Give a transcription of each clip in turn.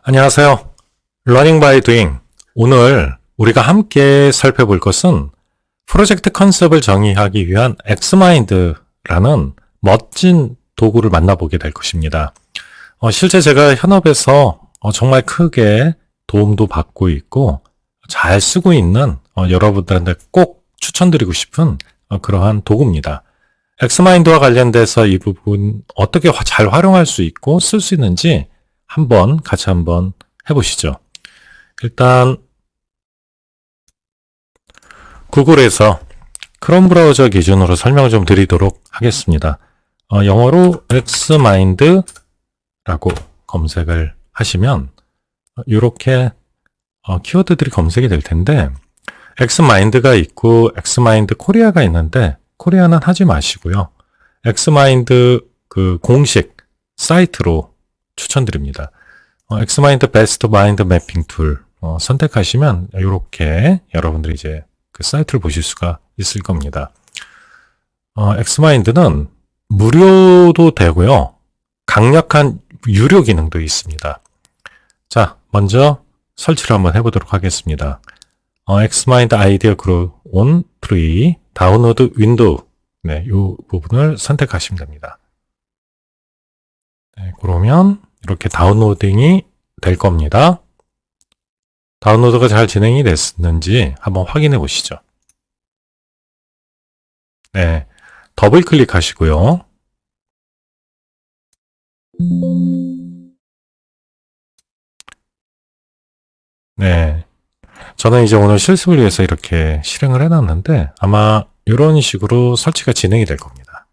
안녕하세요. Learning by Doing. 오늘 우리가 함께 살펴볼 것은 프로젝트 컨셉을 정의하기 위한 엑스마인드라는 멋진 도구를 만나보게 될 것입니다. 실제 제가 현업에서 정말 크게 도움도 받고 있고 잘 쓰고 있는 여러분들한테 꼭 추천드리고 싶은 그러한 도구입니다. 엑스마인드와 관련돼서 이 부분 어떻게 잘 활용할 수 있고 쓸 수 있는지 같이 한번 해보시죠. 일단 구글에서 크롬 브라우저 기준으로 설명을 좀 드리도록 하겠습니다. 영어로 엑스마인드라고 검색을 하시면 이렇게 키워드들이 검색이 될 텐데 엑스마인드가 있고 엑스마인드 코리아가 있는데 코리아는 하지 마시고요. 엑스마인드 그 공식 사이트로 추천드립니다. 엑스마인드 베스트 마인드 매핑 툴 선택하시면 이렇게 여러분들이 이제 그 사이트를 보실 수가 있을 겁니다. 엑스마인드는 무료도 되고요. 강력한 유료 기능도 있습니다. 자, 먼저 설치를 한번 해보도록 하겠습니다. 엑스마인드 아이디어 그룹 온 프리 다운로드 윈도우 이 부분을 선택하시면 됩니다. 네, 그러면 이렇게 다운로딩이 될 겁니다. 다운로드가 잘 진행이 됐는지 한번 확인해 보시죠. 네, 더블 클릭하시고요. 네, 저는 이제 오늘 실습을 위해서 이렇게 실행을 해놨는데 아마 이런 식으로 설치가 진행이 될 겁니다.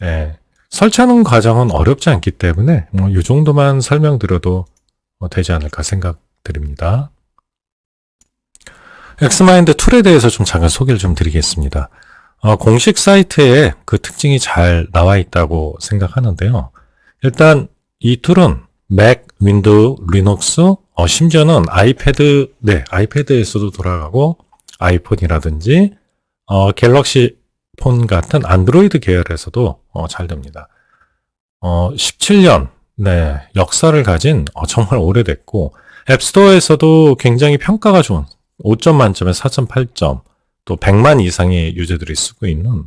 네. 설치하는 과정은 어렵지 않기 때문에 이 정도만 설명드려도 되지 않을까 생각드립니다. 엑스마인드 툴에 대해서 좀 잠깐 소개를 좀 드리겠습니다. 공식 사이트에 그 특징이 잘 나와 있다고 생각하는데요. 일단 이 툴은 맥, 윈도우, 리눅스, 심지어는 아이패드에서도 돌아가고 아이폰이라든지 갤럭시 폰 같은 안드로이드 계열에서도 잘 됩니다. 17년, 역사를 가진 정말 오래됐고, 앱스토어에서도 굉장히 평가가 좋은 5점 만점에 4.8점, 또 100만 이상의 유저들이 쓰고 있는,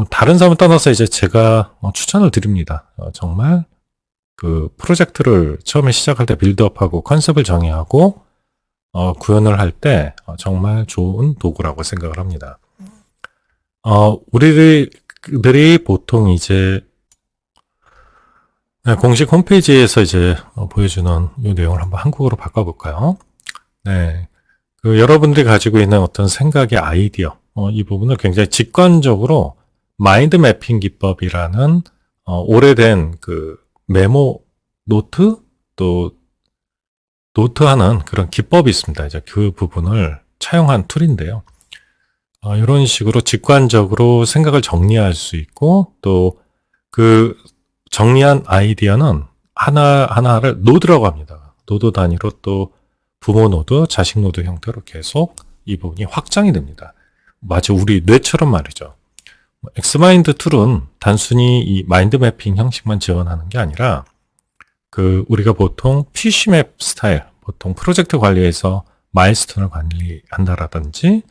다른 사람을 떠나서 이제 제가 추천을 드립니다. 정말 그 프로젝트를 처음에 시작할 때 빌드업하고 컨셉을 정의하고, 구현을 할 때 정말 좋은 도구라고 생각을 합니다. 우리들이 보통 이제 공식 홈페이지에서 이제 보여주는 이 내용을 한번 한국어로 바꿔볼까요? 네, 그 여러분들이 가지고 있는 어떤 생각의 아이디어, 이 부분을 굉장히 직관적으로 마인드 매핑 기법이라는 오래된 그 메모 노트 또 노트하는 그런 기법이 있습니다. 이제 그 부분을 차용한 툴인데요. 이런 식으로 직관적으로 생각을 정리할 수 있고 또 그 정리한 아이디어는 하나를 노드라고 합니다. 노드 단위로 또 부모 노드, 자식 노드 형태로 계속 이 부분이 확장이 됩니다. 마치 우리 뇌처럼 말이죠. 엑스마인드 툴은 단순히 이 마인드 매핑 형식만 지원하는 게 아니라 그 우리가 보통 PC맵 스타일, 보통 프로젝트 관리에서 마일스톤을 관리한다라든지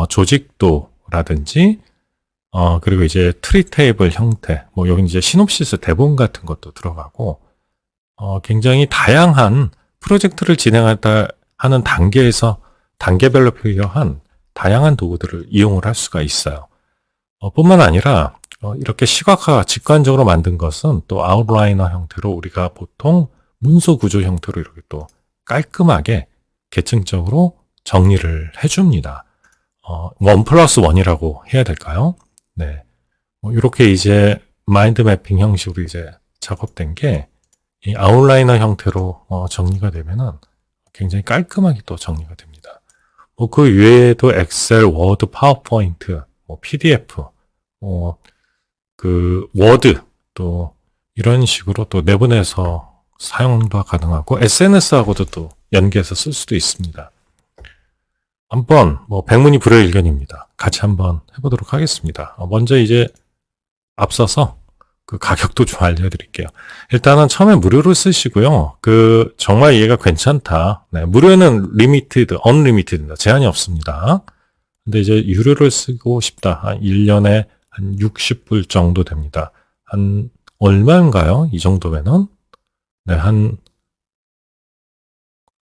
조직도라든지 그리고 이제 트리 테이블 형태, 여기 이제 시놉시스 대본 같은 것도 들어가고 굉장히 다양한 프로젝트를 진행하다 하는 단계에서 단계별로 필요한 다양한 도구들을 이용을 할 수가 있어요. 뿐만 아니라 이렇게 시각화 직관적으로 만든 것은 또 아웃라이너 형태로 우리가 보통 문서 구조 형태로 이렇게 또 깔끔하게 계층적으로 정리를 해줍니다. 1+1이라고 해야 될까요? 네. 이렇게 이제 마인드 매핑 형식으로 이제 작업된 게 이 아웃라이너 형태로 정리가 되면은 굉장히 깔끔하게 또 정리가 됩니다. 그 외에도 엑셀, 워드, 파워포인트, PDF, 그 워드 또 이런 식으로 또 내보내서 사용도 가능하고 SNS하고도 또 연계해서 쓸 수도 있습니다. 한번 백문이 불여일견입니다. 같이 한번 해보도록 하겠습니다. 먼저 이제 앞서서 그 가격도 좀 알려드릴게요. 일단은 처음에 무료로 쓰시고요. 정말 얘가 괜찮다. 네, 무료는 리미티드, 언리미티드입니다. 제한이 없습니다. 근데 이제 유료를 쓰고 싶다. 한 1년에 한 60불 정도 됩니다. 한 얼마인가요? 이 정도면은? 네,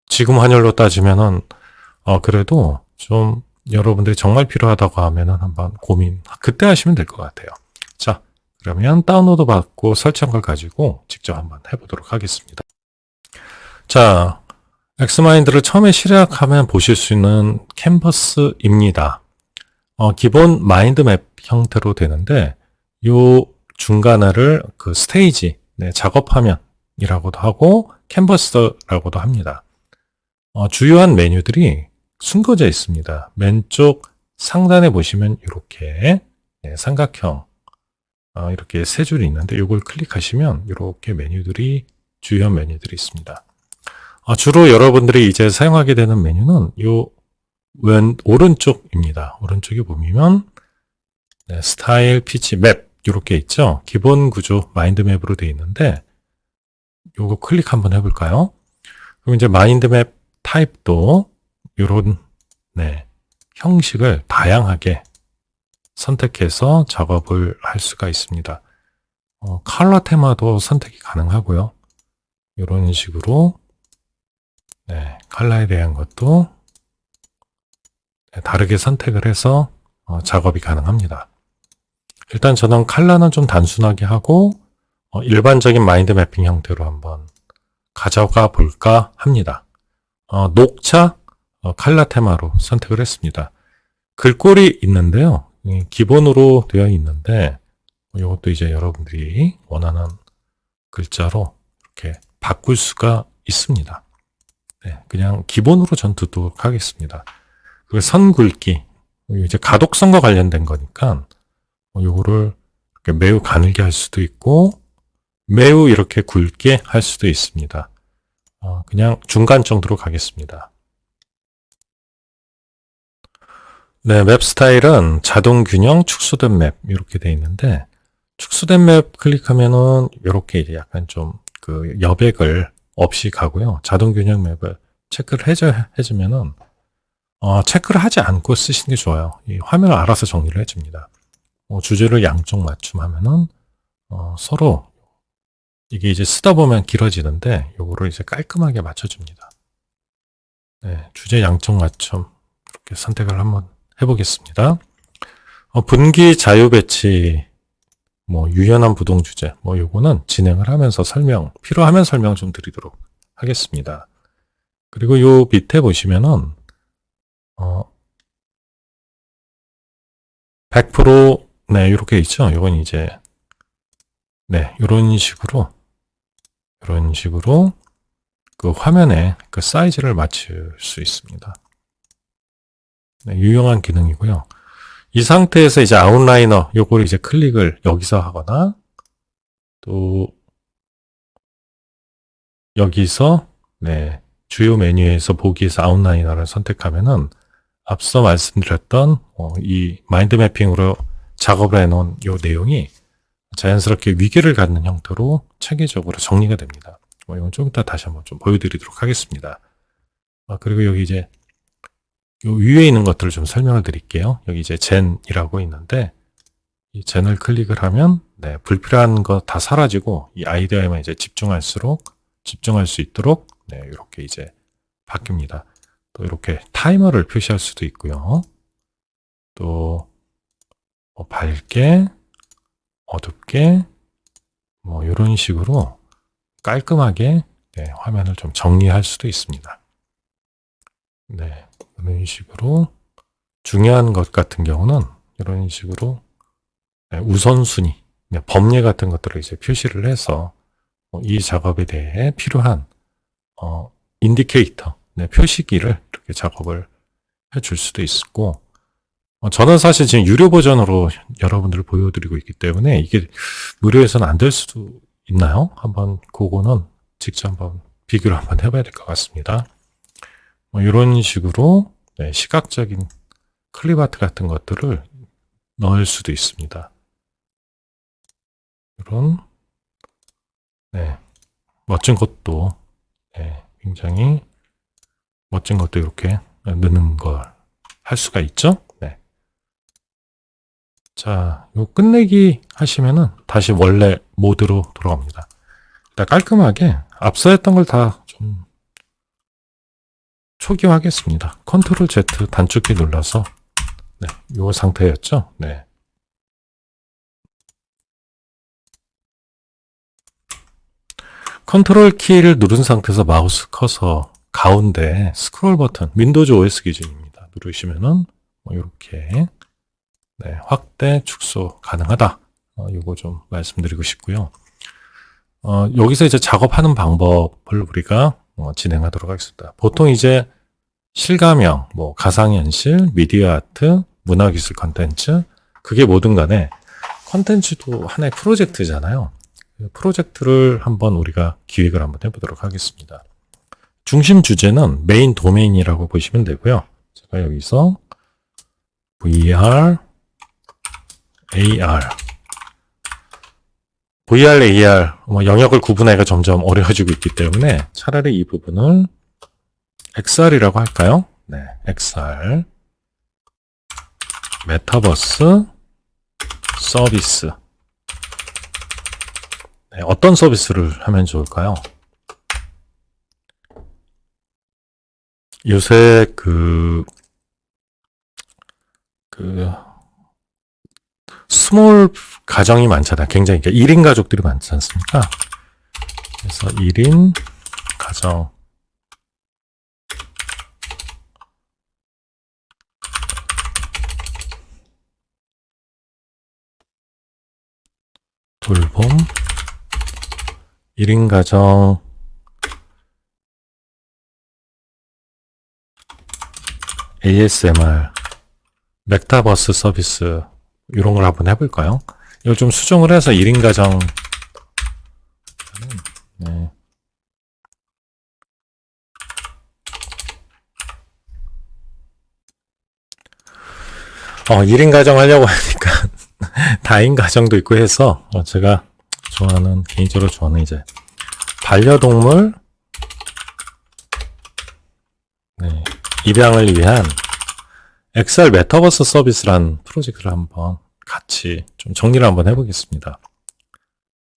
지금 환율로 따지면은, 그래도 좀 여러분들이 정말 필요하다고 하면은 한번 그때 하시면 될 것 같아요. 자, 그러면 다운로드 받고 설치한 걸 가지고 직접 한번 해보도록 하겠습니다. 자, 엑스마인드를 처음에 시작하면 보실 수 있는 캔버스입니다. 기본 마인드맵 형태로 되는데, 요 중간을 그 스테이지, 네, 작업화면이라고도 하고, 캔버스라고도 합니다. 주요한 메뉴들이 숨겨져 있습니다. 왼쪽 상단에 보시면 이렇게 네, 삼각형 이렇게 세 줄이 있는데 이걸 클릭하시면 이렇게 주요한 메뉴들이 있습니다. 주로 여러분들이 이제 사용하게 되는 메뉴는 오른쪽입니다. 오른쪽에 보면 네, 스타일, 피치, 맵 이렇게 있죠. 기본 구조 마인드맵으로 되어 있는데 요거 클릭 한번 해볼까요? 그럼 이제 마인드맵 타입도 이런 형식을 다양하게 선택해서 작업을 할 수가 있습니다. 컬러 테마도 선택이 가능하고요. 이런 식으로 컬러에 대한 것도 다르게 선택을 해서 작업이 가능합니다. 일단 저는 컬러는 좀 단순하게 하고 일반적인 마인드 매핑 형태로 한번 가져가 볼까 합니다. 녹차 컬러 테마로 선택을 했습니다. 글꼴이 있는데요. 기본으로 되어 있는데 이것도 이제 여러분들이 원하는 글자로 이렇게 바꿀 수가 있습니다. 네, 그냥 기본으로 전 두도록 하겠습니다. 그리고 선굵기, 이제 가독성과 관련된 거니까 요거를 이렇게 매우 가늘게 할 수도 있고 매우 이렇게 굵게 할 수도 있습니다. 그냥 중간 정도로 가겠습니다. 네, 맵 스타일은 자동 균형 축소된 맵 이렇게 되어 있는데 축소된 맵 클릭하면은 이렇게 이제 약간 좀 그 여백을 없이 가고요. 자동 균형 맵을 체크를 해주면은 체크를 하지 않고 쓰시는 게 좋아요. 이 화면을 알아서 정리를 해줍니다. 주제를 양쪽 맞춤하면은 서로 이게 이제 쓰다 보면 길어지는데 요거를 이제 깔끔하게 맞춰줍니다. 네, 주제 양쪽 맞춤 이렇게 선택을 한번 해보겠습니다. 분기 자유 배치, 유연한 부동 주제, 요거는 진행을 하면서 필요하면 설명 좀 드리도록 하겠습니다. 그리고 요 밑에 보시면은, 100%, 네, 이렇게 있죠? 요건 이제, 네, 이런 식으로 그 화면에 그 사이즈를 맞출 수 있습니다. 네, 유용한 기능이고요. 이 상태에서 이제 아웃라이너 요걸 이제 클릭을 여기서 하거나 또 여기서 주요 메뉴에서 보기에서 아웃라이너를 선택하면은 앞서 말씀드렸던 이 마인드 매핑으로 작업을 해놓은 요 내용이 자연스럽게 위계를 갖는 형태로 체계적으로 정리가 됩니다. 이건 좀 이따 다시 한번 좀 보여드리도록 하겠습니다. 그리고 여기 이제 요 위에 있는 것들을 좀 설명을 드릴게요. 여기 이제 젠이라고 있는데 이 젠을 클릭을 하면 불필요한 거 다 사라지고 이 아이디어에만 이제 집중할 수 있도록 이렇게 이제 바뀝니다. 또 이렇게 타이머를 표시할 수도 있고요. 또 밝게, 어둡게 이런 식으로 깔끔하게 화면을 좀 정리할 수도 있습니다. 네, 이런 식으로 중요한 것 같은 경우는 이런 식으로 우선순위, 범례 같은 것들을 이제 표시를 해서 이 작업에 대해 필요한 인디케이터, 표시기를 이렇게 작업을 해줄 수도 있고 저는 사실 지금 유료 버전으로 여러분들을 보여드리고 있기 때문에 이게 무료에서는 안 될 수도 있나요? 한번 그거는 직접 한번 비교를 한번 해봐야 될 것 같습니다. 이런 식으로 시각적인 클립아트 같은 것들을 넣을 수도 있습니다. 이런 네, 멋진 것도 네, 굉장히 멋진 것도 이렇게 넣는 걸 할 수가 있죠. 네. 자, 요 끝내기 하시면은 다시 원래 모드로 돌아갑니다. 일단 깔끔하게 앞서 했던 걸 다 좀 초기화하겠습니다. 컨트롤 Z 단축키 눌러서 네, 요 상태였죠. 네. 컨트롤 키를 누른 상태에서 마우스 커서 가운데 스크롤 버튼, 윈도우즈 OS 기준입니다. 누르시면은 뭐 이렇게 네, 확대, 축소 가능하다. 요거 좀 말씀드리고 싶고요. 여기서 이제 작업하는 방법을 우리가 진행하도록 하겠습니다. 보통 이제 실가명, 뭐 가상현실, 미디어 아트, 문화기술 컨텐츠, 그게 뭐든 간에 컨텐츠도 하나의 프로젝트잖아요. 프로젝트를 한번 우리가 기획을 한번 해보도록 하겠습니다. 중심 주제는 메인 도메인이라고 보시면 되고요. 제가 여기서 VR, AR, VR, AR 영역을 구분하기가 점점 어려워지고 있기 때문에 차라리 이 부분을 XR이라고 할까요? 네, XR, 메타버스 서비스. 네, 어떤 서비스를 하면 좋을까요? 요새 스몰 가정이 많잖아요. 굉장히 1인 가족들이 많지 않습니까? 그래서 1인 가정 돌봄 1인 가정 ASMR 메타버스 서비스 이런 걸 한번 해볼까요? 이걸 좀 수정을 해서 1인 가정 네. 1인 가정 하려고 하니까 다인 가정도 있고 해서 제가 개인적으로 좋아하는 이제 반려동물 네, 입양을 위한 XR 메타버스 서비스란 프로젝트를 한번 같이 좀 정리를 한번 해보겠습니다.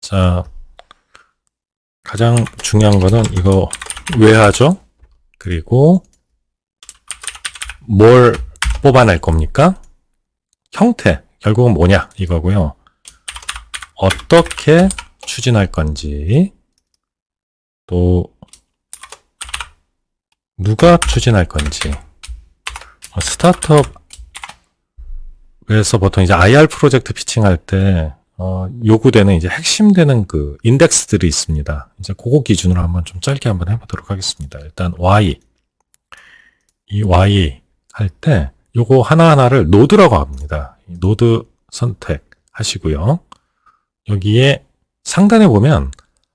자, 가장 중요한 거는 이거 왜 하죠? 그리고 뭘 뽑아낼 겁니까? 형태, 결국은 뭐냐 이거고요. 어떻게 추진할 건지, 또 누가 추진할 건지. 스타트업에서 보통 이제 IR 프로젝트 피칭할 때 요구되는 이제 핵심되는 그 인덱스들이 있습니다. 이제 그거 기준으로 한번 좀 짧게 한번 해보도록 하겠습니다. 일단 Y, 이 Y 할 때 요거 하나하나를 노드라고 합니다. 노드 선택하시고요. 여기에 상단에 보면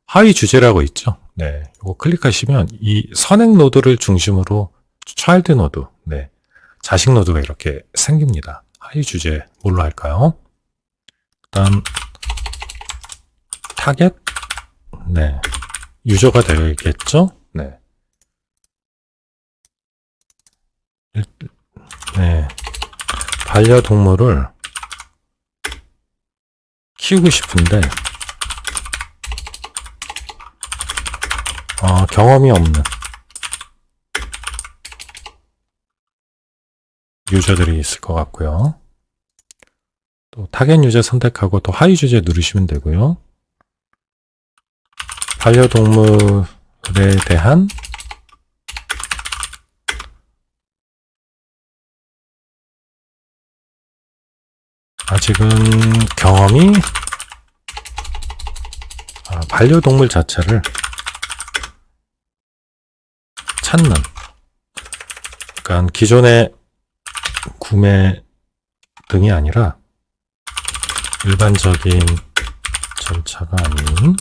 하위 주제라고 있죠. 네, 요거 클릭하시면 이 선행 노드를 중심으로 차일드 노드, 네, 자식 노드가 이렇게 생깁니다. 하위 주제 뭘로 할까요? 일단 타겟, 네, 유저가 되겠죠. 네, 네, 반려동물을 키우고 싶은데 경험이 없는 유저들이 있을 것 같고요. 또 타겟 유저 선택하고 또 하위 주제 누르시면 되고요. 반려동물에 대한 아직은 경험이 반려동물 자체를 찾는, 그러니까 기존의 구매 등이 아니라 일반적인 절차가 아닌,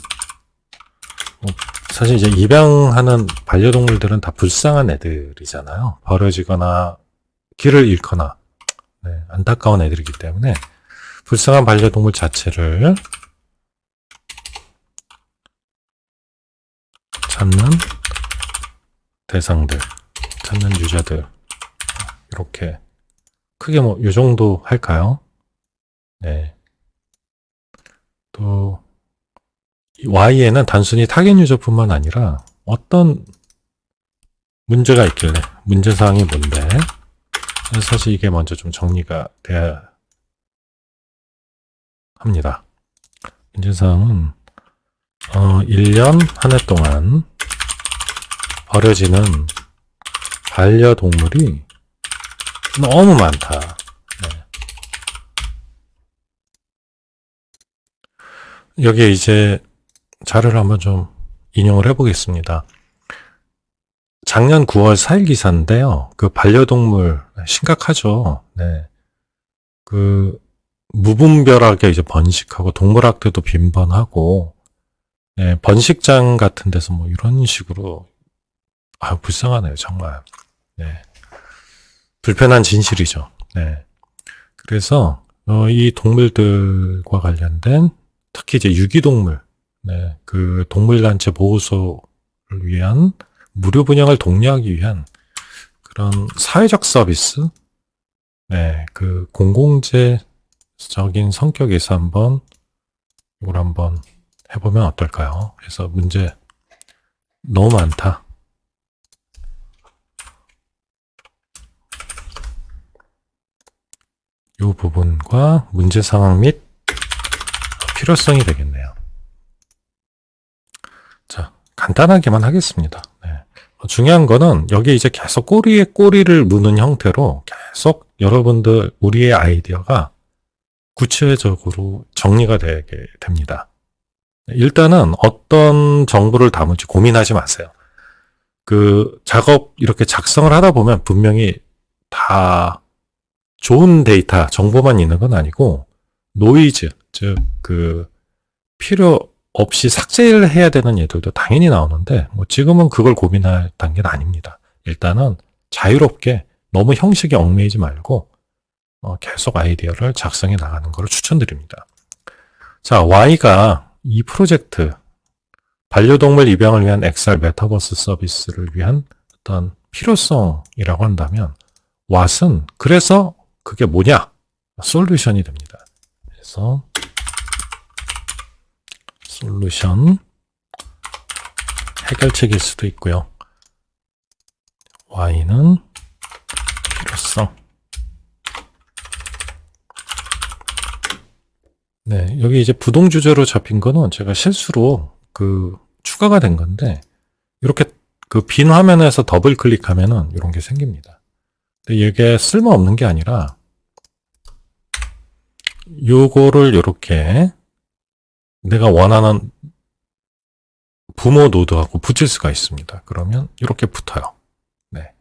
사실 이제 입양하는 반려동물들은 다 불쌍한 애들이잖아요. 버려지거나 길을 잃거나 네, 안타까운 애들이기 때문에 불쌍한 반려동물 자체를 찾는 대상들, 찾는 유저들. 이렇게 크게 뭐 이 정도 할까요? 네. 또 Y에는 단순히 타겟 유저뿐만 아니라 어떤 문제가 있길래 문제사항이 뭔데? 사실 이게 먼저 좀 정리가 돼야 합니다. 문제사항은 1년 한 해 동안 버려지는 반려동물이 너무 많다. 네. 여기에 이제 자료를 한번 좀 인용을 해보겠습니다. 작년 9월 4일 기사인데요. 그 반려동물 심각하죠. 네. 그 무분별하게 이제 번식하고 동물학대도 빈번하고, 네, 번식장 같은 데서 뭐 이런 식으로 불쌍하네요, 정말. 네. 불편한 진실이죠. 네. 그래서 이 동물들과 관련된 특히 이제 유기동물, 네, 그 동물단체 보호소를 위한 무료 분양을 독려하기 위한 그런 사회적 서비스, 네, 그 공공재적인 성격에서 이걸 한번 해보면 어떨까요? 그래서 문제 너무 많다. 이 부분과 문제 상황 및 필요성이 되겠네요. 자, 간단하게만 하겠습니다. 네. 중요한 거는 여기 이제 계속 꼬리에 꼬리를 무는 형태로 계속 여러분들 우리의 아이디어가 구체적으로 정리가 되게 됩니다. 일단은 어떤 정보를 담을지 고민하지 마세요. 그 작업 이렇게 작성을 하다 보면 분명히 다 좋은 데이터, 정보만 있는 건 아니고 노이즈, 즉 그 필요 없이 삭제를 해야 되는 예들도 당연히 나오는데 뭐 지금은 그걸 고민할 단계는 아닙니다. 일단은 자유롭게 너무 형식에 얽매이지 말고 계속 아이디어를 작성해 나가는 것을 추천드립니다. 자, Y가 이 프로젝트 반려동물 입양을 위한 XR 메타버스 서비스를 위한 어떤 필요성이라고 한다면 What은 그래서 그게 뭐냐? 솔루션이 됩니다. 그래서 솔루션 해결책일 수도 있고요. Y는 필요성. 네, 여기 이제 부동 주제로 잡힌 거는 제가 실수로 추가가 된 건데 이렇게 그 빈 화면에서 더블 클릭하면은 이런 게 생깁니다. 근데 이게 쓸모없는 게 아니라 요거를 이렇게 내가 원하는 부모 노드하고 붙일 수가 있습니다. 그러면 이렇게 붙어요. 네.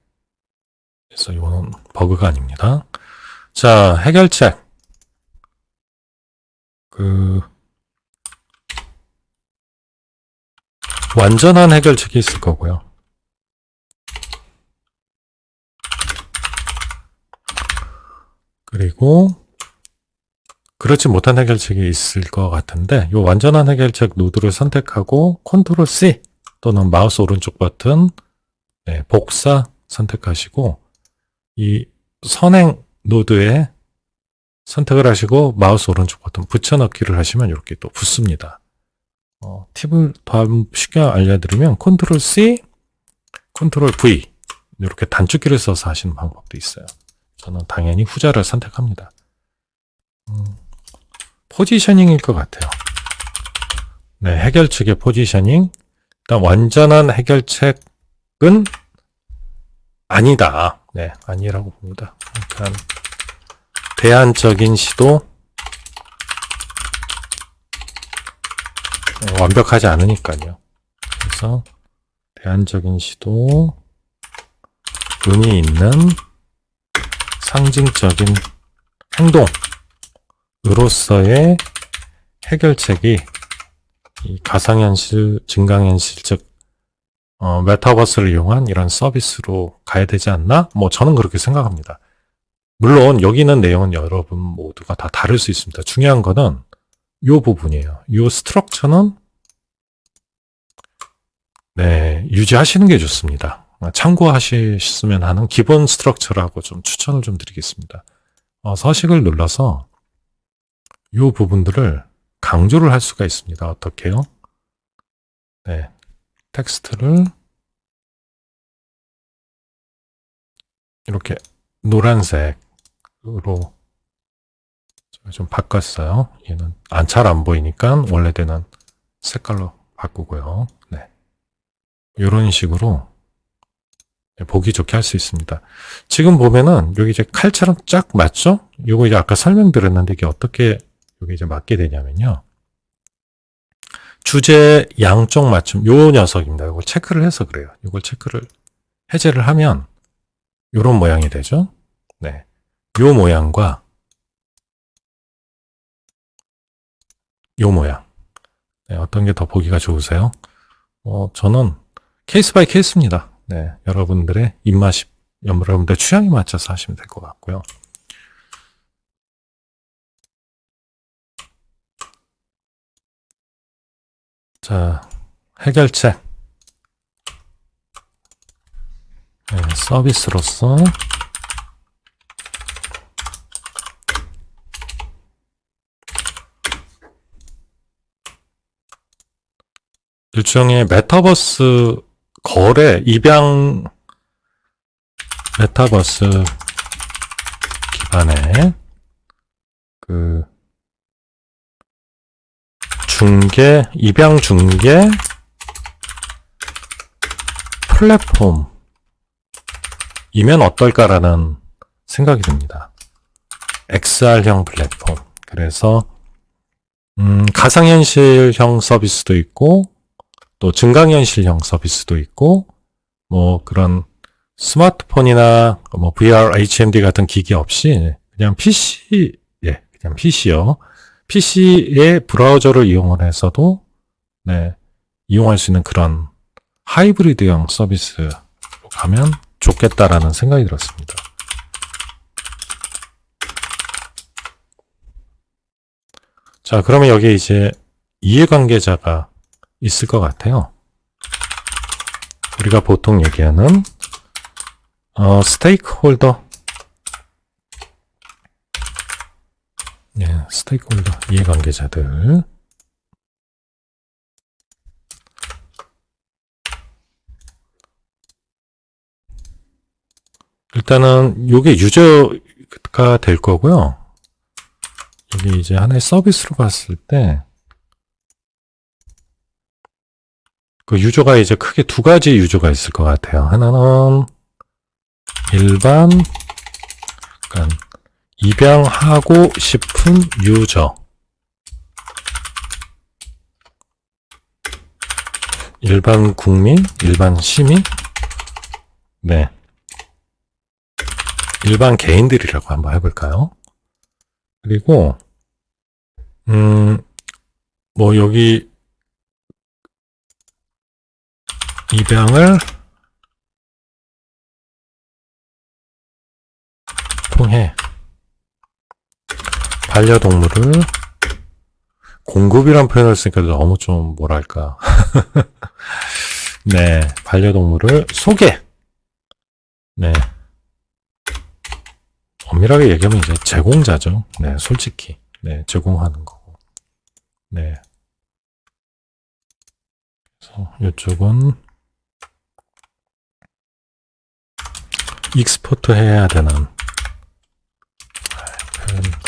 그래서 이거는 버그가 아닙니다. 자, 해결책. 완전한 해결책이 있을 거고요. 그리고 그렇지 못한 해결책이 있을 것 같은데 이 완전한 해결책 노드를 선택하고 컨트롤 C 또는 마우스 오른쪽 버튼 복사 선택하시고 이 선행 노드에 선택을 하시고 마우스 오른쪽 버튼 붙여넣기를 하시면 이렇게 또 붙습니다. 팁을 더 쉽게 알려드리면 컨트롤 C, 컨트롤 V 이렇게 단축키를 써서 하시는 방법도 있어요. 저는 당연히 후자를 선택합니다. 포지셔닝일 것 같아요. 네, 해결책의 포지셔닝. 일단 완전한 해결책은 아니다. 네, 아니라고 봅니다. 일단 대안적인 시도, 완벽하지 않으니까요. 그래서 대안적인 시도, 의미 있는 상징적인 행동으로서의 해결책이 이 가상현실, 증강현실, 즉 메타버스를 이용한 이런 서비스로 가야 되지 않나? 뭐 저는 그렇게 생각합니다. 물론 여기 있는 내용은 여러분 모두가 다 다를 수 있습니다. 중요한 거는 이 부분이에요. 이 스트럭처는 네, 유지하시는 게 좋습니다. 참고하셨으면 하는 기본 스트럭처라고 좀 추천을 좀 드리겠습니다. 서식을 눌러서 이 부분들을 강조를 할 수가 있습니다. 어떻게요? 네, 텍스트를 이렇게 노란색으로 좀 바꿨어요. 얘는 잘 안 보이니까 원래대로 색깔로 바꾸고요. 네, 이런 식으로 보기 좋게 할 수 있습니다. 지금 보면은 여기 이제 칼처럼 쫙 맞죠? 이거 이제 아까 설명드렸는데 이게 어떻게 여기 이제 맞게 되냐면요. 주제 양쪽 맞춤 요 녀석입니다. 이걸 체크를 해서 그래요. 이걸 체크를 해제를 하면 요런 모양이 되죠. 네, 요 모양과 요 모양. 네, 어떤 게 더 보기가 좋으세요? 저는 케이스 바이 케이스입니다. 네, 여러분들의 입맛이, 여러분들 취향에 맞춰서 하시면 될 것 같고요. 자, 해결책. 네, 서비스로서 일종의 메타버스 거래, 입양 메타버스 기반의 그 중개, 입양 중개 플랫폼이면 어떨까라는 생각이 듭니다. XR형 플랫폼. 그래서 가상현실형 서비스도 있고 또 증강현실형 서비스도 있고 뭐 그런 스마트폰이나 뭐 VR, HMD 같은 기기 없이 그냥 PC, 그냥 PC요. PC의 브라우저를 이용을 해서도 네, 이용할 수 있는 그런 하이브리드형 서비스로 가면 좋겠다라는 생각이 들었습니다. 자, 그러면 여기 이제 이해관계자가 있을 것 같아요. 우리가 보통 얘기하는 스테이크홀더, 스테이크홀더 이해관계자들. 일단은 요게 유저가 될 거고요. 여기 이제 하나의 서비스로 봤을 때 그 유저가 이제 크게 두 가지 유저가 있을 것 같아요. 하나는 일반, 그러니까 입양하고 싶은 유저. 일반 국민, 일반 시민, 네. 일반 개인들이라고 한번 해볼까요? 그리고, 뭐, 여기, 입양을 통해 반려동물을 공급이란 표현을 쓰니까 너무 좀 뭐랄까. 네, 반려동물을 소개. 네. 엄밀하게 얘기하면 이제 제공자죠. 네, 솔직히. 네, 제공하는 거고. 네. 그래서 이쪽은 익스포트 해야 되는 표현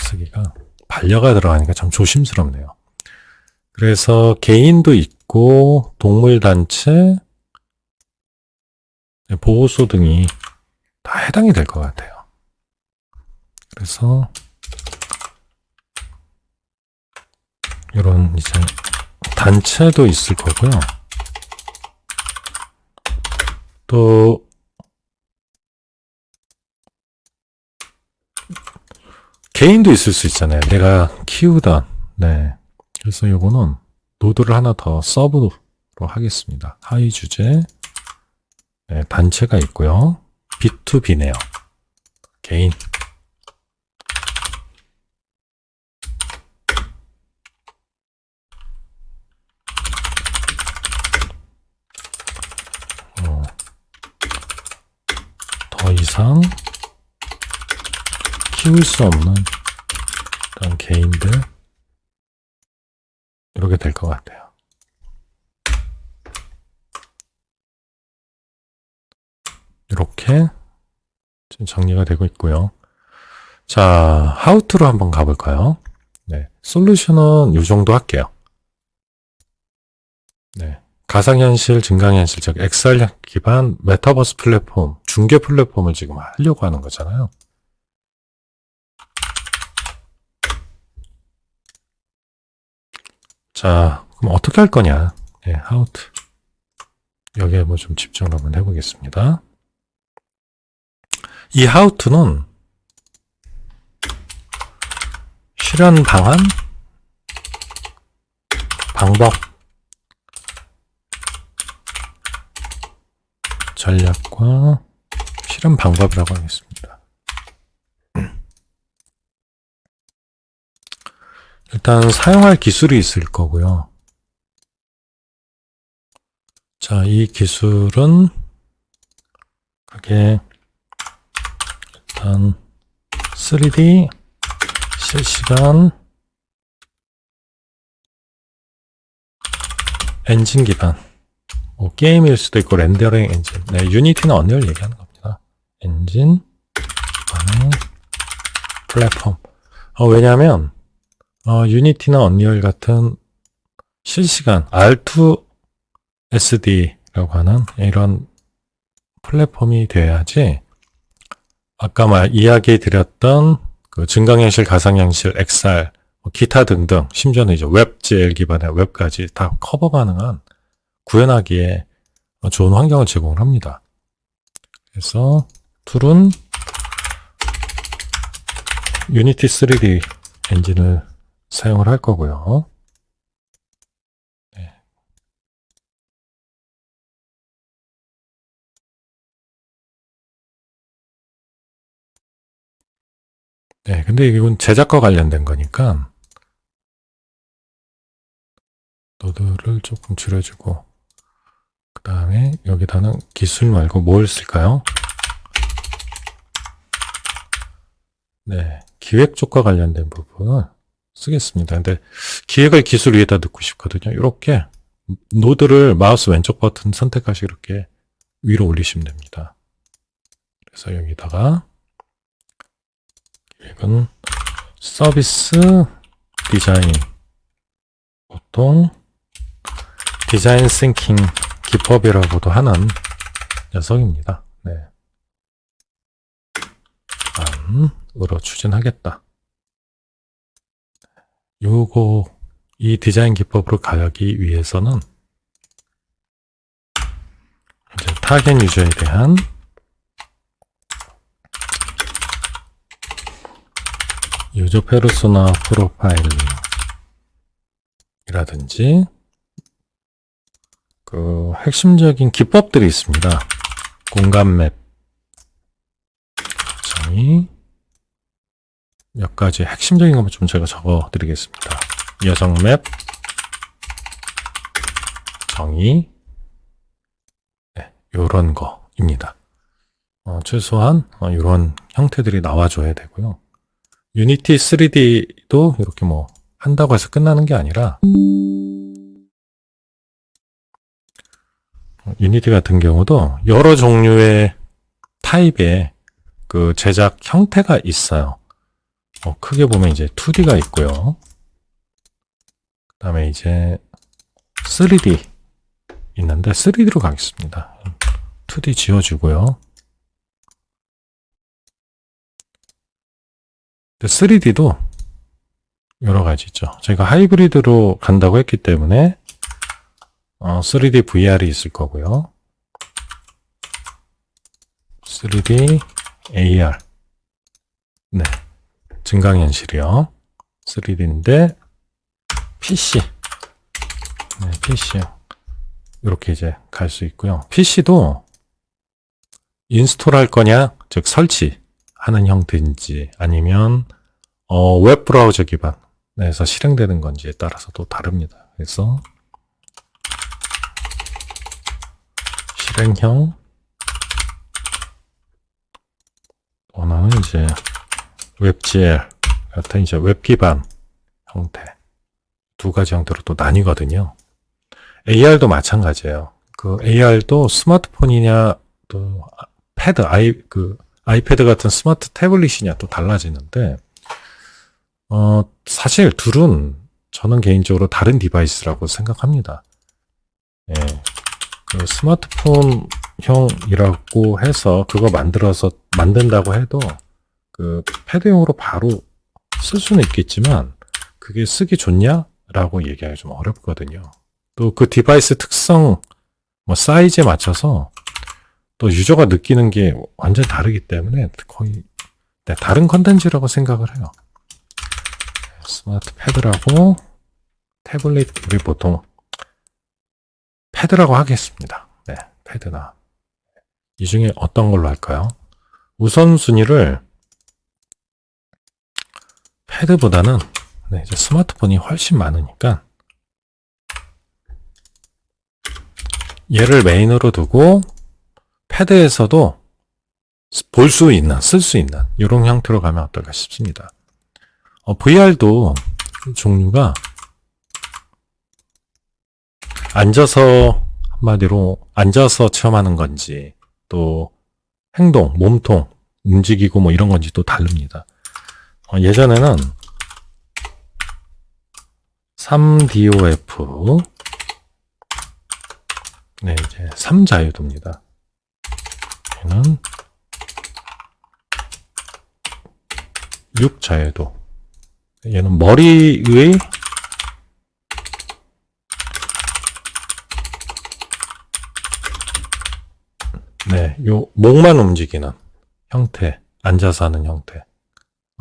쓰기가 반려가 들어가니까 참 조심스럽네요. 그래서 개인도 있고 동물단체, 보호소 등이 다 해당이 될 것 같아요. 그래서 이런 이제 단체도 있을 거고요. 또 개인도 있을 수 있잖아요. 내가 키우던. 네. 그래서 요거는 노드를 하나 더 서브로 하겠습니다. 하위 주제. 네, 단체가 있고요. B2B네요. 개인. 더 이상 키울 수 없는 그런 개인들, 이렇게 될 것 같아요. 이렇게 지금 정리가 되고 있고요. 자, how to로 한번 가볼까요? 네, 솔루션은 이 정도 할게요. 네, 가상현실, 증강현실, 즉 XR 기반 메타버스 플랫폼, 중개 플랫폼을 지금 하려고 하는 거잖아요. 자, 그럼 어떻게 할 거냐? 네, how to. 여기에 뭐 좀 집중을 한번 해보겠습니다. 이 how to는 실현 방안, 방법, 전략과 실현 방법이라고 하겠습니다. 일단 사용할 기술이 있을 거고요. 자, 이 기술은 그게 일단 3D 실시간 엔진 기반, 뭐 게임일 수도 있고 렌더링 엔진, 네, 유니티나 언리얼 얘기하는 겁니다. 엔진 기반의 플랫폼. 왜냐하면 유니티나 언리얼 같은 실시간 R2SD라고 하는 이런 플랫폼이 돼야지 아까 이야기 드렸던 그 증강현실, 가상현실, XR, 기타 등등, 심지어는 이제 웹GL 기반의 웹까지 다 커버 가능한 구현하기에 좋은 환경을 제공을 합니다. 그래서 툴은 유니티 3D 엔진을 사용을 할 거고요. 네. 네, 근데 이건 제작과 관련된 거니까 노드를 조금 줄여주고, 그 다음에 여기다는 기술 말고 뭘 쓸까요? 네, 기획 쪽과 관련된 부분을 쓰겠습니다. 근데 기획을 기술 위에다 넣고 싶거든요. 이렇게 노드를 마우스 왼쪽 버튼 선택하시고 이렇게 위로 올리시면 됩니다. 그래서 여기다가 기획은 서비스 디자인, 보통 디자인 싱킹 기법이라고도 하는 녀석입니다. 네. 으로 추진하겠다. 이 디자인 기법으로 가기 위해서는 이제 타겟 유저에 대한 유저 페르소나 프로파일이라든지 그 핵심적인 기법들이 있습니다. 공간 맵 정의, 몇 가지 핵심적인 것만 좀 제가 적어 드리겠습니다. 여성 맵 정의, 네, 요런 거입니다. 최소한 이런 형태들이 나와줘야 되고요. 유니티 3D도 이렇게 뭐 한다고 해서 끝나는 게 아니라 유니티 같은 경우도 여러 종류의 타입의 그 제작 형태가 있어요. 크게 보면 이제 2D가 있고요. 그 다음에 이제 3D 있는데 3D로 가겠습니다. 2D 지워주고요. 3D도 여러 가지 있죠. 저희가 하이브리드로 간다고 했기 때문에 3D VR이 있을 거고요. 3D AR, 네, 증강현실이요. 3D인데 PC, 네, PC 이렇게 이제 갈 수 있고요. PC도 인스톨할 거냐, 즉 설치하는 형태인지 아니면 웹 브라우저 기반에서 실행되는 건지에 따라서 또 다릅니다. 그래서 실행형 경우는 이제 웹GL 같은 이제 웹 기반 형태 두 가지 형태로 또 나뉘거든요. AR도 마찬가지예요. 그 AR도 스마트폰이냐 또 패드, 아이패드 같은 스마트 태블릿이냐 또 달라지는데, 사실 둘은 저는 개인적으로 다른 디바이스라고 생각합니다. 예. 그 스마트폰형이라고 해서 그거 만든다고 해도 그 패드용으로 바로 쓸 수는 있겠지만 그게 쓰기 좋냐라고 얘기하기 좀 어렵거든요. 또 그 디바이스 특성, 뭐 사이즈에 맞춰서 또 유저가 느끼는 게 완전 다르기 때문에 거의 다른 컨텐츠라고 생각을 해요. 스마트 패드라고 태블릿, 우리 보통 패드라고 하겠습니다. 네, 패드나. 이 중에 어떤 걸로 할까요? 우선순위를 패드보다는 이제 스마트폰이 훨씬 많으니까 얘를 메인으로 두고 패드에서도 볼 수 있는, 쓸 수 있는 이런 형태로 가면 어떨까 싶습니다. VR도 종류가 한마디로 앉아서 체험하는 건지 또 행동, 몸통, 움직이고 뭐 이런 건지 또 다릅니다. 예전에는 3DOF 이제 3자유도입니다. 얘는 6자유도. 얘는 머리의 요 목만 움직이는 형태, 앉아서 하는 형태.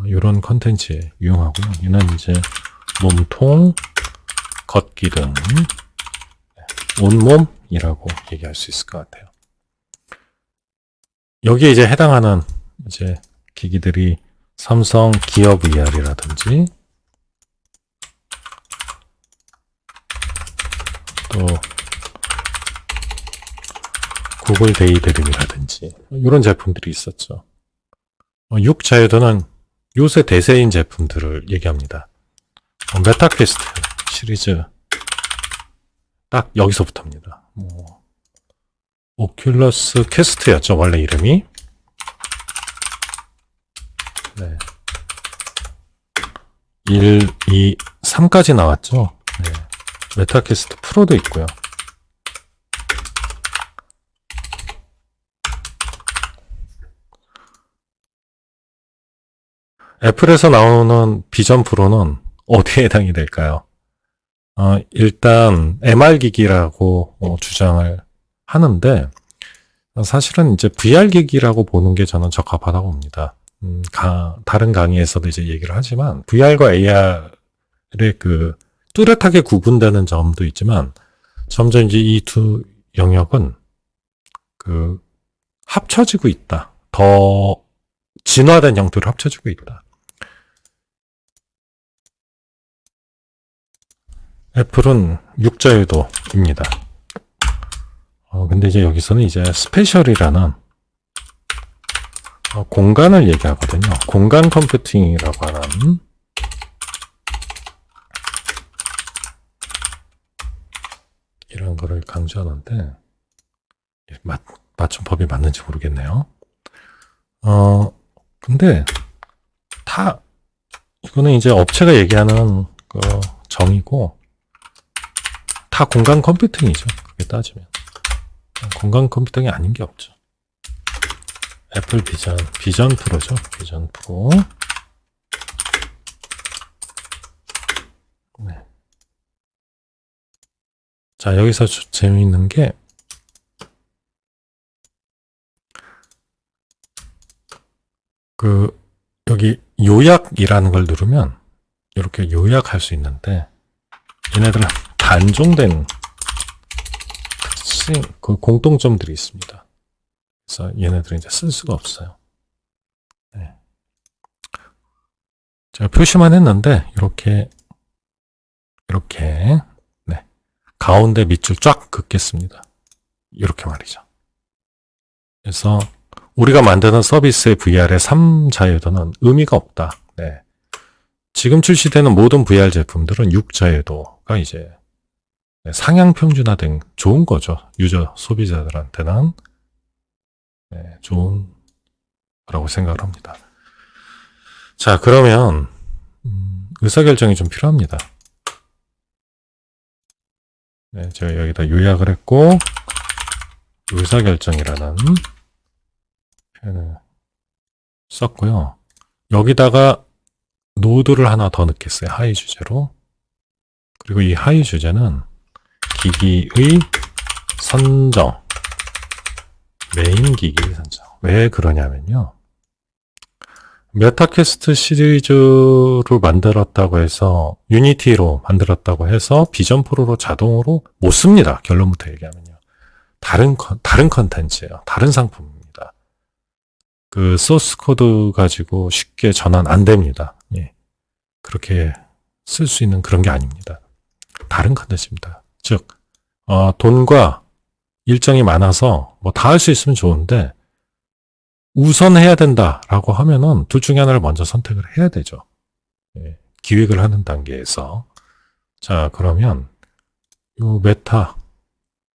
이런 컨텐츠에 유용하고요. 얘는 이제 몸통, 걷기 등 온몸이라고 얘기할 수 있을 것 같아요. 여기에 이제 해당하는 이제 기기들이 삼성 기어 VR이라든지 또 구글 데이드림이라든지 이런 제품들이 있었죠. 6자유도는 요새 대세인 제품들을 얘기합니다. 메타퀘스트 시리즈 딱 여기서부터입니다. 오큘러스 퀘스트였죠, 원래 이름이. 1, 2, 3까지 나왔죠. 메타퀘스트 프로도 있고요. 애플에서 나오는 비전 프로는 어디에 해당이 될까요? 일단 MR 기기라고 주장을 하는데 사실은 이제 VR 기기라고 보는 게 저는 적합하다고 봅니다. 다른 강의에서도 이제 얘기를 하지만 VR과 AR의 그 뚜렷하게 구분되는 점도 있지만 점점 이제 이 두 영역은 그 합쳐지고 있다. 더 진화된 형태로 합쳐지고 있다. 애플은 6자유도입니다. 근데 이제 여기서는 이제 스페셜이라는 공간을 얘기하거든요. 공간 컴퓨팅이라고 하는 이런 거를 강조하는데 맞춤법이 맞는지 모르겠네요. 근데 이거는 이제 업체가 얘기하는 그 정의고 다 공간 컴퓨팅이죠. 그게 따지면 공간 컴퓨팅이 아닌 게 없죠. 애플 비전 프로죠. 비전 프로. 자, 여기서 재미있는 게 여기 요약이라는 걸 누르면 이렇게 요약할 수 있는데 얘네들은 단종된 특징, 그 공통점들이 있습니다. 그래서 얘네들은 이제 쓸 수가 없어요. 제가 표시만 했는데 이렇게 가운데 밑줄 쫙 긋겠습니다. 이렇게 말이죠. 그래서 우리가 만드는 서비스의 VR의 3자유도는 의미가 없다. 네. 지금 출시되는 모든 VR 제품들은 6자유도가 이제 상향 평준화된 좋은 거죠. 유저 소비자들한테는 네, 좋은 거라고 생각을 합니다. 자, 그러면 의사결정이 좀 필요합니다. 네, 제가 여기다 요약을 했고 의사결정이라는 표현을 썼고요. 여기다가 노드를 하나 더 넣겠어요. 하위 주제로. 그리고 이 하위 주제는 기기의 선정, 메인 기기 선정. 왜 그러냐면요. 메타퀘스트 시리즈를 만들었다고 해서 유니티로 만들었다고 해서 비전 프로로 자동으로 못 씁니다. 결론부터 얘기하면요. 다른 컨텐츠예요. 다른 상품입니다. 그 소스 코드 가지고 쉽게 전환 안 됩니다. 예. 그렇게 쓸 수 있는 그런 게 아닙니다. 다른 컨텐츠입니다. 즉 돈과 일정이 많아서 뭐 다 할 수 있으면 좋은데 우선 해야 된다라고 하면은 둘 중에 하나를 먼저 선택을 해야 되죠. 예, 기획을 하는 단계에서. 자, 그러면 요 메타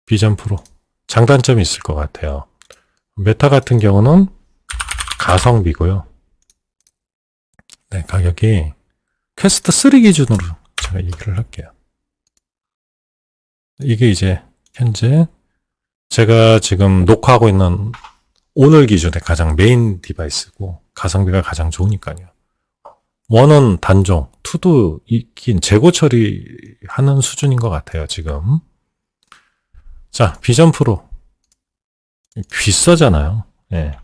비전 프로 장단점이 있을 것 같아요. 메타 같은 경우는 가성비고요. 네, 가격이 퀘스트 3 기준으로 제가 얘기를 할게요. 이게 이제 현재 제가 지금 녹화하고 있는 오늘 기준에 가장 메인 디바이스고 가성비가 가장 좋으니까요. 1은 단종, 2도 있긴 재고 처리하는 수준인 것 같아요, 지금. 자, 비전 프로. 비싸잖아요. 네.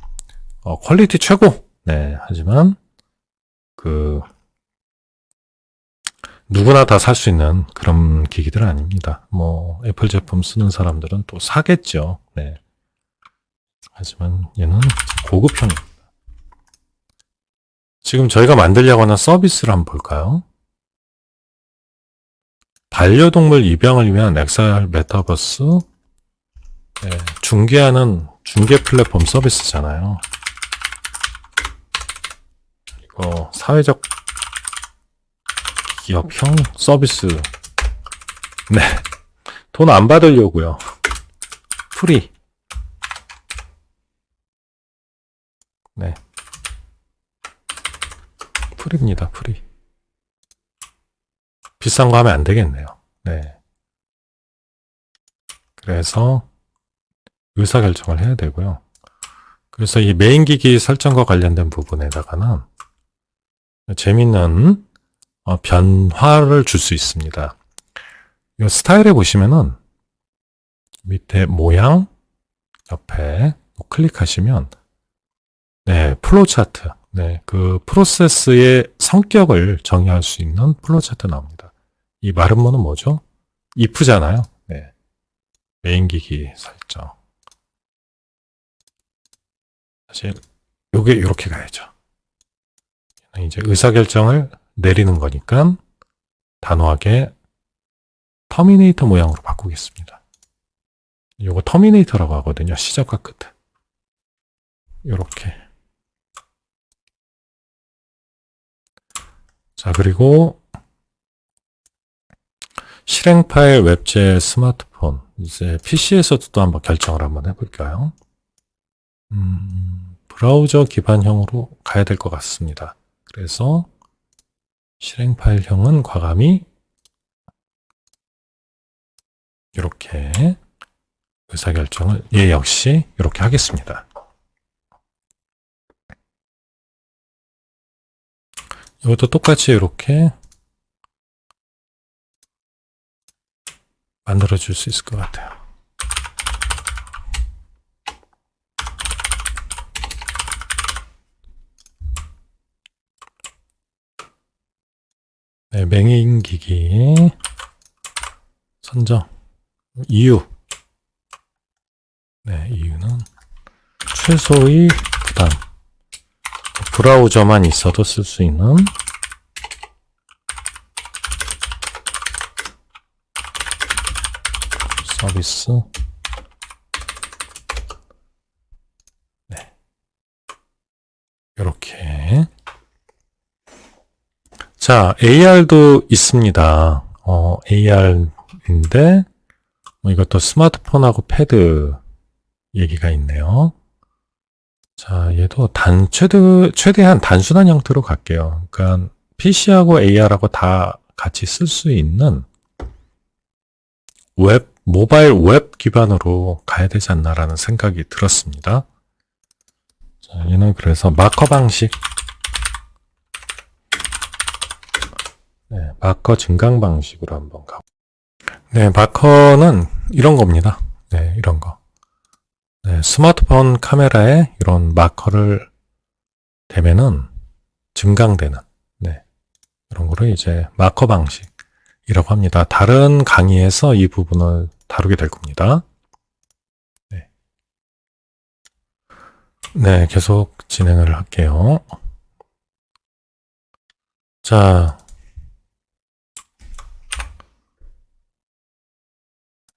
퀄리티 최고. 네, 하지만 누구나 다 살 수 있는 그런 기기들은 아닙니다. 뭐 애플 제품 쓰는 사람들은 또 사겠죠. 네. 하지만 얘는 고급형입니다. 지금 저희가 만들려고 하는 서비스를 한번 볼까요? 반려동물 입양을 위한 XR 메타버스 네, 중개 플랫폼 서비스잖아요. 이거 사회적 기업형 서비스. 네. 돈 안 받으려고요. 프리. 네. 프리입니다. 프리. 비싼 거 하면 안 되겠네요. 네. 그래서 의사결정을 해야 되고요. 그래서 이 메인 기기 설정과 관련된 부분에다가는 재밌는 변화를 줄 수 있습니다. 이 스타일에 보시면은 밑에 모양 옆에 클릭하시면 네, 플로우 차트. 네, 그 프로세스의 성격을 정의할 수 있는 플로우 차트 나옵니다. 이 마름모는 뭐죠? if잖아요. 네. 메인 기기 설정. 사실 요게 이렇게 가야죠. 이제 의사결정을 내리는 거니까 단호하게 터미네이터 모양으로 바꾸겠습니다. 요거 터미네이터라고 하거든요. 시작과 끝에. 요렇게. 자, 그리고 실행 파일 웹제 스마트폰. 이제 PC에서도 또 한번 결정을 한번 해볼까요? 브라우저 기반형으로 가야 될 것 같습니다. 그래서 실행 파일형은 과감히 이렇게 의사결정을 얘 역시 이렇게 하겠습니다. 이것도 똑같이 이렇게 만들어 줄 수 있을 것 같아요. 네, 메인 기기 선정 이유. 네, 이유는 최소의 부담. 브라우저만 있어도 쓸 수 있는 서비스. 네. 자, AR도 있습니다. AR인데, 이것도 스마트폰하고 패드 얘기가 있네요. 자, 얘도 최대한 단순한 형태로 갈게요. 그러니까 PC하고 AR하고 다 같이 쓸 수 있는 모바일 웹 기반으로 가야 되지 않나라는 생각이 들었습니다. 자, 얘는 그래서 마커 방식. 네, 마커 증강 방식으로 한번 가고. 네, 마커는 이런 겁니다. 네, 이런 거. 네, 스마트폰 카메라에 이런 마커를 대면은 증강되는, 네, 이런 거를 이제 마커 방식이라고 합니다. 다른 강의에서 이 부분을 다루게 될 겁니다. 네, 네, 계속 진행을 할게요. 자,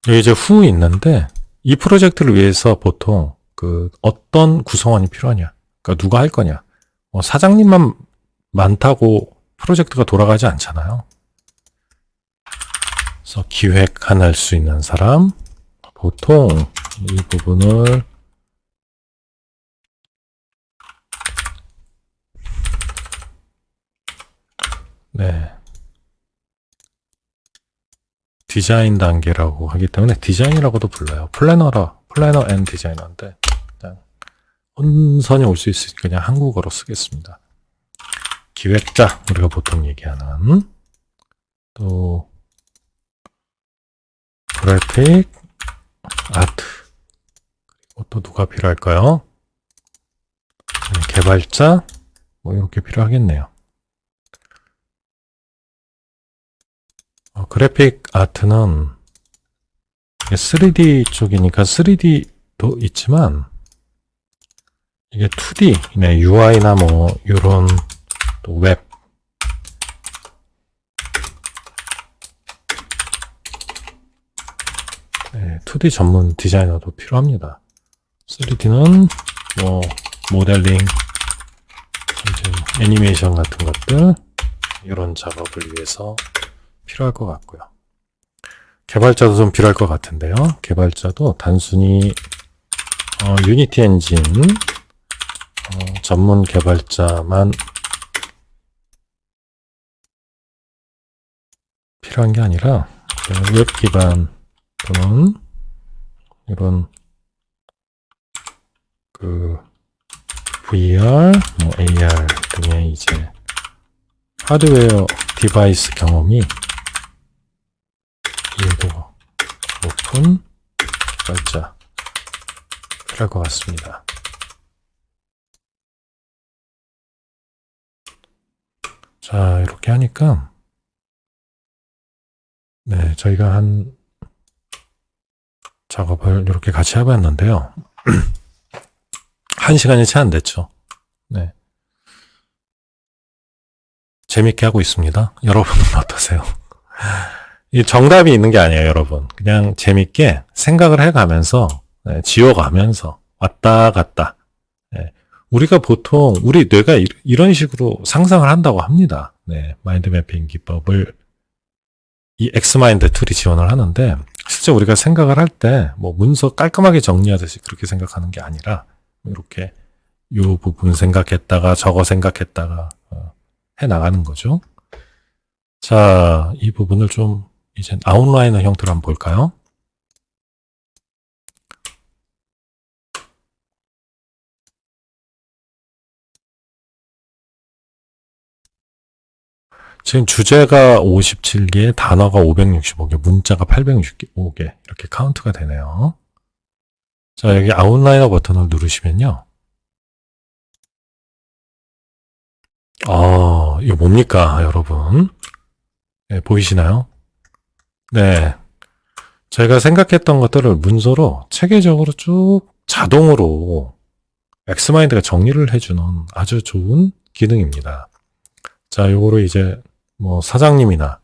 여기 이제 후 있는데, 이 프로젝트를 위해서 보통 어떤 구성원이 필요하냐, 그러니까 누가 할 거냐, 사장님만 많다고 프로젝트가 돌아가지 않잖아요. 그래서 기획할 수 있는 사람, 보통 이 부분을 네, 디자인 단계라고 하기 때문에 디자인이라고도 불러요. 플래너 앤 디자이너인데 그냥 혼선이 올 수 있으니까 그냥 한국어로 쓰겠습니다. 기획자, 우리가 보통 얘기하는, 또 그래픽 아트, 그리고 또 누가 필요할까요? 개발자, 이렇게 필요하겠네요. 그래픽 아트는 3D 쪽이니까 3D도 있지만 이게 2D, 네, UI나 이런 또 웹, 네, 2D 전문 디자이너도 필요합니다. 3D는 모델링, 애니메이션 같은 것들, 이런 작업을 위해서 필요할 것 같고요. 개발자도 좀 필요할 것 같은데요. 개발자도 단순히 유니티 엔진 전문 개발자만 필요한 게 아니라 웹 기반 또는 이런 VR, AR 등의 이제 하드웨어 디바이스 경험이 이해도가 높은 개발자 필요할 것 같습니다. 자, 이렇게 하니까 네, 저희가 한 작업을 이렇게 같이 해봤는데요. 1시간이 채 안 됐죠. 네. 재밌게 하고 있습니다. 여러분은 어떠세요? 이 정답이 있는 게 아니에요, 여러분. 그냥 재밌게 생각을 해가면서, 네, 지워가면서 왔다 갔다. 네. 우리가 보통 우리 뇌가 이런 식으로 상상을 한다고 합니다. 네, 마인드 매핑 기법을 이 엑스마인드 툴이 지원을 하는데, 실제 우리가 생각을 할 때 문서 깔끔하게 정리하듯이 그렇게 생각하는 게 아니라 이렇게 요 부분 생각했다가 저거 생각했다가 해 나가는 거죠. 자, 이 부분을 좀 이제 아웃라이너 형태로 한번 볼까요? 지금 주제가 57개, 단어가 565개, 문자가 865개 이렇게 카운트가 되네요. 자, 여기 아웃라이너 버튼을 누르시면요. 이거 뭡니까, 여러분? 네, 보이시나요? 네. 저희가 생각했던 것들을 문서로 체계적으로 쭉 자동으로 엑스마인드가 정리를 해주는 아주 좋은 기능입니다. 자, 요거를 이제 사장님이나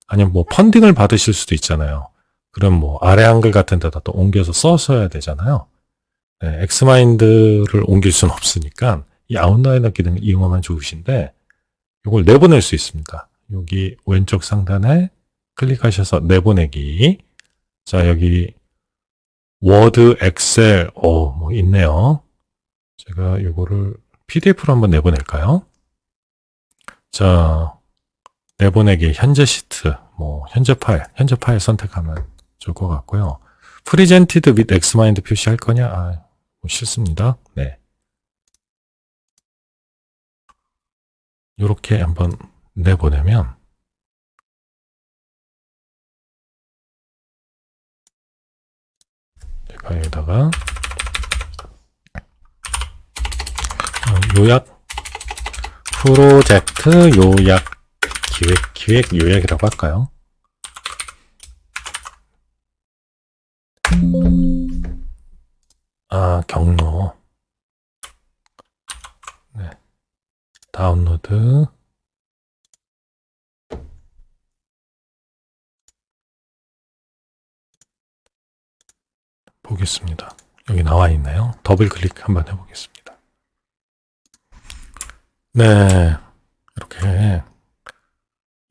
아니면 펀딩을 받으실 수도 있잖아요. 그럼 아래 한글 같은 데다 또 옮겨서 써셔야 되잖아요. 네, 엑스마인드를 옮길 수는 없으니까 이 아웃라이너 기능을 이용하면 좋으신데 이걸 내보낼 수 있습니다. 여기 왼쪽 상단에 클릭하셔서 내보내기. 자, 여기 워드, 엑셀, 뭐 있네요. 제가 이거를 PDF로 한번 내보낼까요? 자, 내보내기, 현재 시트, 현재 파일 선택하면 좋을 것 같고요. 프리젠티드 윗 엑스마인드 표시할 거냐? 싫습니다. 네. 이렇게 한번 내보내면 제가 여기다가 요약 프로젝트 요약 기획 요약이라고 할까요? 경로. 네. 다운로드. 보겠습니다. 여기 나와 있네요. 더블 클릭 한번 해보겠습니다. 네. 이렇게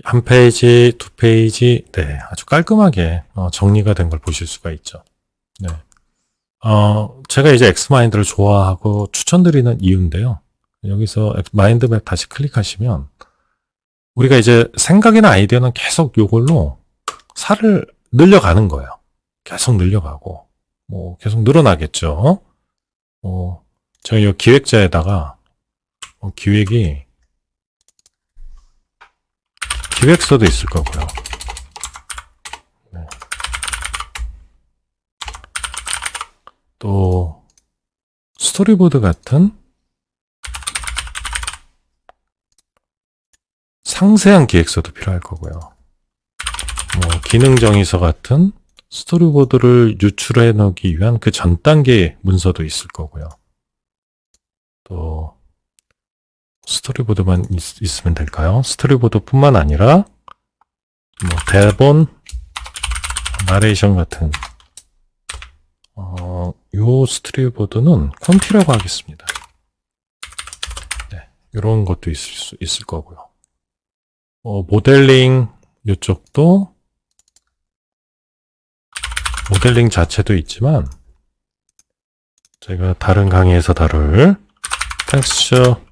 한 페이지, 두 페이지, 네. 아주 깔끔하게 정리가 된 걸 보실 수가 있죠. 네. 제가 이제 엑스마인드를 좋아하고 추천드리는 이유인데요. 여기서 마인드맵 다시 클릭하시면 우리가 이제 생각이나 아이디어는 계속 이걸로 살을 늘려가는 거예요. 계속 늘려가고 계속 늘어나겠죠. 제가 이 기획자에다가 기획서도 있을 거고요. 네. 또 스토리보드 같은 상세한 기획서도 필요할 거고요. 기능 정의서 같은 스토리보드를 유출해 놓기 위한 그 전 단계 문서도 있을 거고요. 또 스토리보드만 있으면 될까요? 스토리보드뿐만 아니라 대본, 나레이션 같은 요 스토리보드는 콘티라고 하겠습니다. 네, 이런 것도 있을 거고요. 모델링 이쪽도 모델링 자체도 있지만 제가 다른 강의에서 다룰 텍스처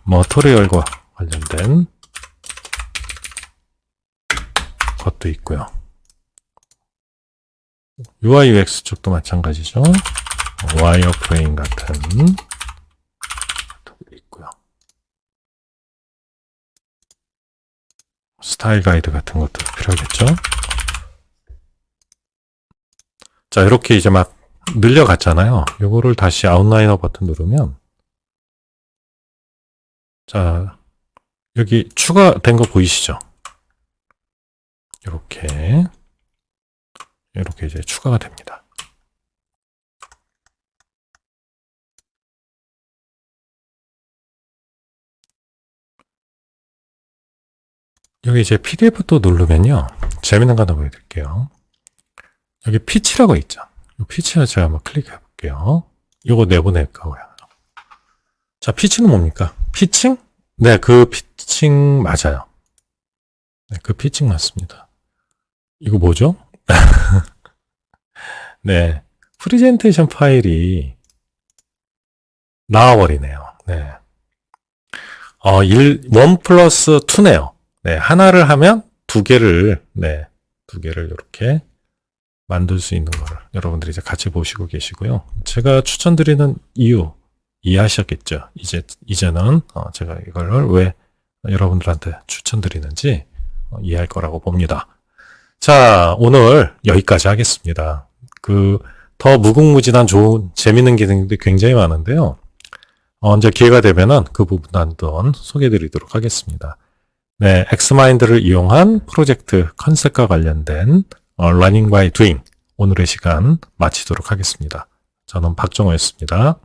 머터리얼과 관련된 것도 있고요. UI UX 쪽도 마찬가지죠. 와이어프레임 같은 것도 있고요. 스타일 가이드 같은 것도 필요하겠죠. 자, 이렇게 이제 막 늘려갔잖아요. 요거를 다시 아웃라이너 버튼 누르면 자, 여기 추가된 거 보이시죠? 이렇게 이제 추가가 됩니다. 여기 이제 PDF 또 누르면요. 재밌는 거 하나 보여드릴게요. 여기 피치라고 있죠. 이 피치를 제가 한번 클릭해 볼게요. 이거 내보낼 거고요. 자, 피치는 뭡니까? 피칭? 네, 그 피칭 맞아요. 네, 그 피칭 맞습니다. 이거 뭐죠? 네, 프리젠테이션 파일이 나와버리네요. 네. 1 플러스 2네요. 네, 하나를 하면 두 개를 이렇게 만들 수 있는 거를 여러분들이 이제 같이 보시고 계시고요. 제가 추천드리는 이유 이해하셨겠죠? 이제는 제가 이걸 왜 여러분들한테 추천드리는지 이해할 거라고 봅니다. 자, 오늘 여기까지 하겠습니다. 더 무궁무진한 좋은 재밌는 기능들이 굉장히 많은데요. 언제 기회가 되면은 그 부분 한번 소개해 드리도록 하겠습니다. 네, 엑스마인드를 이용한 프로젝트 컨셉과 관련된 Learning by Doing 오늘의 시간 마치도록 하겠습니다. 저는 박정호였습니다.